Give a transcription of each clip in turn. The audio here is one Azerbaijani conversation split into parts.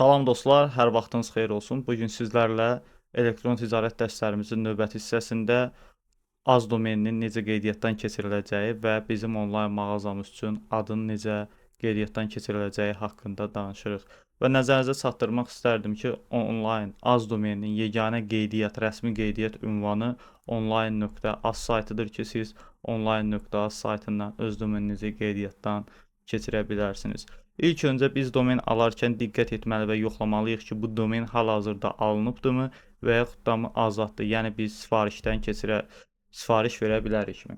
Salam dostlar, hər vaxtınız xeyir olsun. Bugün sizlərlə elektron ticarət dərslərimizin növbəti hissəsində az domeninin necə qeydiyyatdan keçiriləcəyi və bizim onlayn mağazamız üçün adın necə qeydiyyatdan keçiriləcəyi haqqında danışırıq. Və nəzərinizə çatdırmaq istərdim ki, onlayn az domeninin yeganə qeydiyyat, rəsmi qeydiyyat ünvanı online.az saytıdır ki, siz online.az saytından öz domeninizi qeydiyyatdan keçirə bilərsiniz. İlk öncə biz domen alarkən diqqət etməli və yoxlamalıyıq ki, bu domen hal-hazırda alınıbdımı və yaxud da mı azaddır. Yəni biz sifariş verə bilərikmi?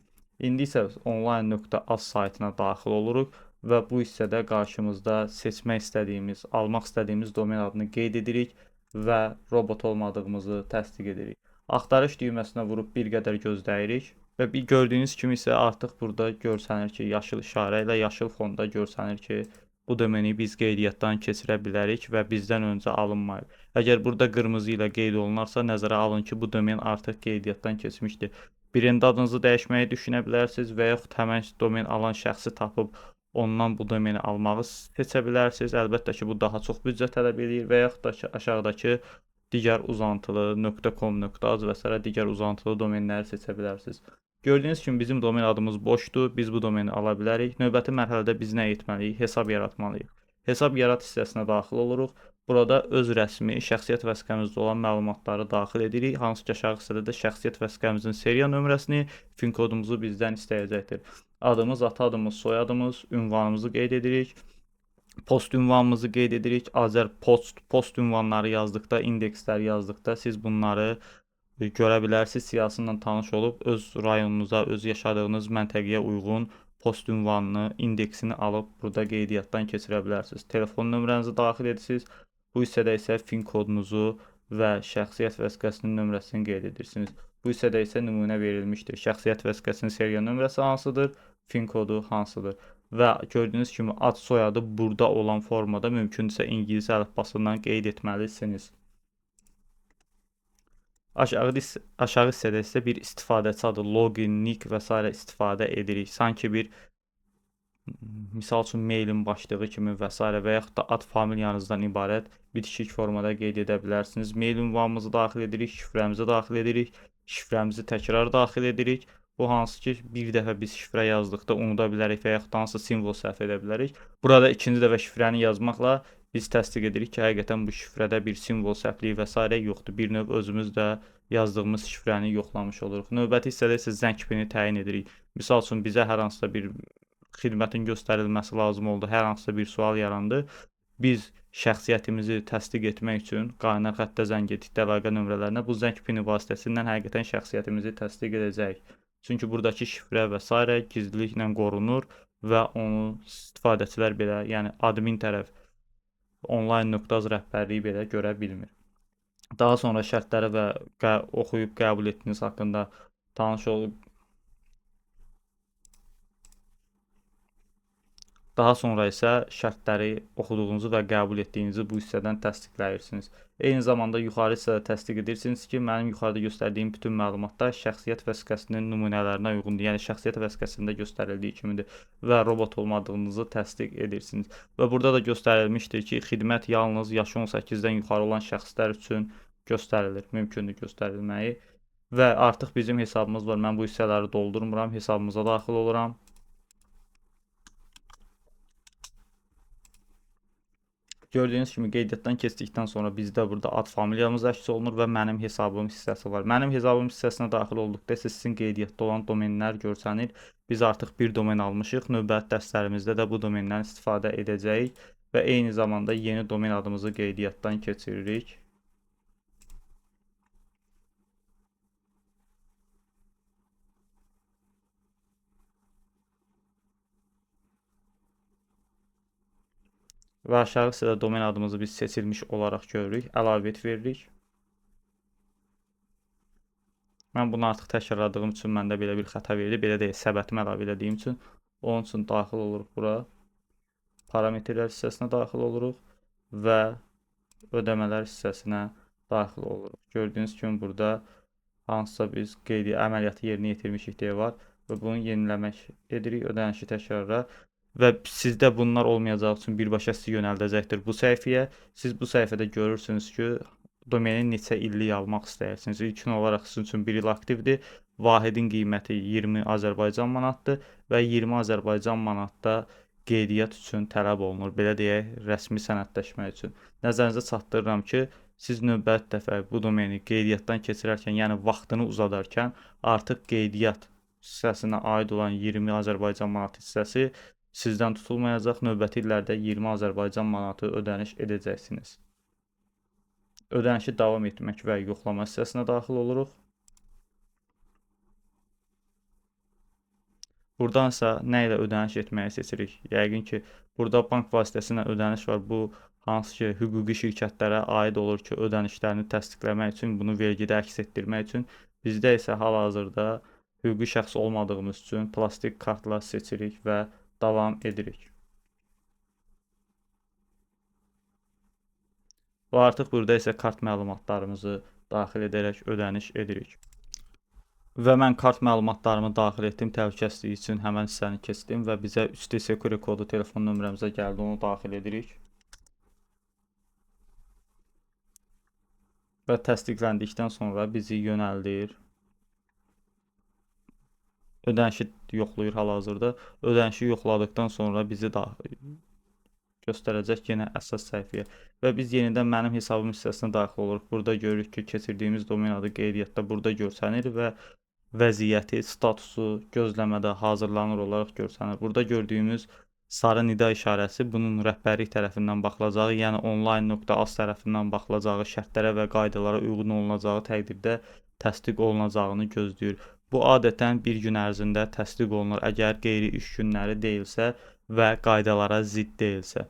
İndi isə online.az saytına daxil oluruq və bu hissədə qarşımızda seçmək istədiyimiz, almaq istədiyimiz domen adını qeyd edirik və robot olmadığımızı təsdiq edirik. Axtarış düyməsinə vurub bir qədər gözləyirik və bir gördüyünüz kimi isə artıq burada görsənir ki, yaşıl işarə ilə yaşıl fonda görsənir ki, bu domeni biz qeydiyyatdan keçirə bilərik və bizdən öncə alınmayıb. Əgər burada qırmızı ilə qeyd olunarsa, nəzərə alın ki, bu domen artıq qeydiyyatdan keçmişdir. Birində adınızı dəyişməyi düşünə bilərsiniz və yaxud həmən domen alan şəxsi tapıb ondan bu domeni almağı seçə bilərsiniz. Əlbəttə ki, bu daha çox büdcə tələb edir və yaxud da ki, aşağıdakı digər uzantılı .com, .az və s. digər uzantılı domenləri seçə bilərsiniz. Gördüyünüz kimi bizim domen adımız boşdur. Biz bu domeni ala bilərik. Növbəti mərhələdə biz nə etməliyik? Hesab yaratmalıyıq. Hesab yarat hissəsinə daxil oluruq. Burada öz rəsmi, şəxsiyyət vəsiqəmizdə olan məlumatları daxil edirik. Hansı ki, aşağı hissədə də şəxsiyyət vəsiqəmizin seriya nömrəsini, fin kodumuzu bizdən istəyəcəkdir. Adımız, ata adımız, soyadımız, ünvanımızı qeyd edirik. Post ünvanımızı qeyd edirik. Post ünvanları yazdıqda, indeksləri yazdıqda siz bunları görə bilərsiniz. Siyahısından tanış olub öz rayonunuza, öz yaşadığınız məntəqəyə uyğun post ünvanını, indeksini alıb burada qeydiyyatdan keçirə bilərsiniz. Telefon nömrənizi daxil edirsiniz. Bu hissədə isə fin kodunuzu və şəxsiyyət vəsiqəsinin nömrəsini qeyd edirsiniz. Bu hissədə isə nümunə verilmişdir. Şəxsiyyət vəsiqəsinin seriya nömrəsi hansıdır, fin kodu hansıdır. Və gördüyünüz kimi ad soyadı burada olan formada mümkündürsə ingilis əlifbasından qeyd etməlisiniz. Aşağı hissədə isə bir istifadəçi adı, login, nick və s. istifadə edirik. Sanki bir misal üçün mailin başlığı kimi və s. və yaxud da ad familiyanızdan ibarət bitişik formada qeyd edə bilərsiniz. Mail ünvanımızı daxil edirik, şifrəmizi daxil edirik, şifrəmizi təkrar daxil edirik. Bu hansı ki, bir dəfə biz şifrə yazdıqda unuda bilərik və yaxud da hansı simvol səhv edə bilərik. Burada ikinci dəfə şifrəni yazmaqla biz təsdiq edirik ki, həqiqətən bu şifrədə bir simvol səhvliyi və s. yoxdur. Bir növ özümüz də yazdığımız şifrəni yoxlamış oluruq. Növbəti hissədə isə zəng pini təyin edirik. Misal üçün bizə hər hansısa bir xidmətin göstərilməsi lazım oldu, hər hansısa bir sual yarandı. Biz şəxsiyyətimizi təsdiq etmək üçün qaynar xəttə zəng etdikdə əlaqə nömrələrinə bu zəng pini vasitəsilə həqiqətən şəxsiyyətimizi təsdiq edəcəyik. Çünki buradakı şifrə və s. gizliliklə qorunur və onu istifadəçilər belə, yəni admin tərəf online.az rəhbərliyi belə görə bilmir. Daha sonra şərtləri və oxuyub qəbul etdiyiniz haqqında tanış olub. Daha sonra isə şərtləri oxuduğunuzu və qəbul etdiyinizi bu hissədən təsdiqləyirsiniz. Eyni zamanda yuxarı hissədə təsdiq edirsiniz ki, mənim yuxarıda göstərdiyim bütün məlumatlar şəxsiyyət vəsiqəsinin nümunələrinə uyğundur. Yəni şəxsiyyət vəsiqəsində göstərildiyi kimidir və robot olmadığınızı təsdiq edirsiniz. Və burada da göstərilmişdir ki, xidmət yalnız yaşı 18-dən yuxarı olan şəxslər üçün göstərilir, mümkündür göstərilməyi. Və artıq bizim hesabımız var. Mən bu hissələri doldurmuram, hesabımıza daxil oluram. Gördüyünüz kimi qeydiyyatdan keçdikdən sonra bizdə burada ad familiyamız əks olunur və mənim hesabım hissəsi var. Mənim hesabım hissəsinə daxil olduqda isə sizin qeydiyyatda olan domenlər görsənir. Biz artıq bir domen almışıq. Növbəti dərslərimizdə də bu domendən istifadə edəcəyik və eyni zamanda yeni domen adımızı qeydiyyatdan keçiririk. Və aşağı hissədə domen adımızı biz seçilmiş olaraq görürük. Əlavə et veririk. Mən bunu artıq təkrarladığım üçün məndə belə bir xəta verdi. Belə deyil, səbətimi əlavə etdiyim üçün. Onun üçün daxil oluruq bura. Parametrlər hissəsinə daxil oluruq və ödəmələr hissəsinə daxil oluruq. Gördüyünüz kimi burada hansısa biz əməliyyatı yerinə yetirmişik deyə var və bunu yeniləmək edirik. Ödənişi təkrarla. və sizdə bunlar olmayacağı üçün birbaşa sizi yönəldəcəkdir bu səhifəyə. Siz bu səhifədə görürsünüz ki, domenin neçə illik almaq istəyirsiniz. İlkin olaraq sizin üçün 1 il aktivdir. Vahidin qiyməti 20 Azərbaycan manatdır və 20 Azərbaycan manatda qeydiyyat üçün tələb olunur. Belə deyək, rəsmi sənədləşmək üçün. Nəzərinizə çatdırıram ki, siz növbəti dəfə bu domeni qeydiyyatdan keçirərkən, yəni vaxtını uzadarkən artıq qeydiyyat hissəsinə aid olan 20 Azərbaycan manat hissəsi sizdən tutulmayacaq. Növbəti illərdə 20 Azərbaycan manatı ödəniş edəcəksiniz. Ödənişi davam etmək və yoxlama hissəsinə daxil oluruq. Buradansa nə ilə ödəniş etməyi seçirik? Yəqin ki, burada bank vasitəsilə ödəniş var. Bu hansı ki, hüquqi şirkətlərə aid olur ki, ödənişlərini təsdiqləmək üçün, bunu vergidə əks etdirmək üçün. Bizdə isə hal-hazırda hüquqi şəxs olmadığımız üçün plastik kartla seçirik və davam edirik. Və artıq burada isə kart məlumatlarımızı daxil edərək ödəniş edirik. Və mən kart məlumatlarımı daxil etdim, təhlükəsizlik üçün həmən hissəni keçdim və bizə 3D Secure kodu telefon nömrəmizə gəldi, onu daxil edirik. Və təsdiqləndikdən sonra bizi yönəldir. Ödənişi yoxlayır hal-hazırda. Ödənişi yoxladıkdan sonra bizi göstərəcək yenə əsas səhifəyə. Və biz yenidən mənim hesabım hissəsinə daxil oluruq. Burada görürük ki, keçirdiyimiz domen adı qeydiyyatda burada görsənir və vəziyyəti, statusu gözləmədə hazırlanır olaraq görsənir. Burada gördüyümüz sarı nida işarəsi bunun rəhbərlik tərəfindən baxılacağı, yəni online.az tərəfindən baxılacağı, şərtlərə və qaydalara uyğun olunacağı təqdirdə təsdiq olunacağını gözləyir. Bu adətən bir gün ərzində təsdiq olunur, əgər qeyri-iş günləri deyilsə və qaydalara zidd deyilsə.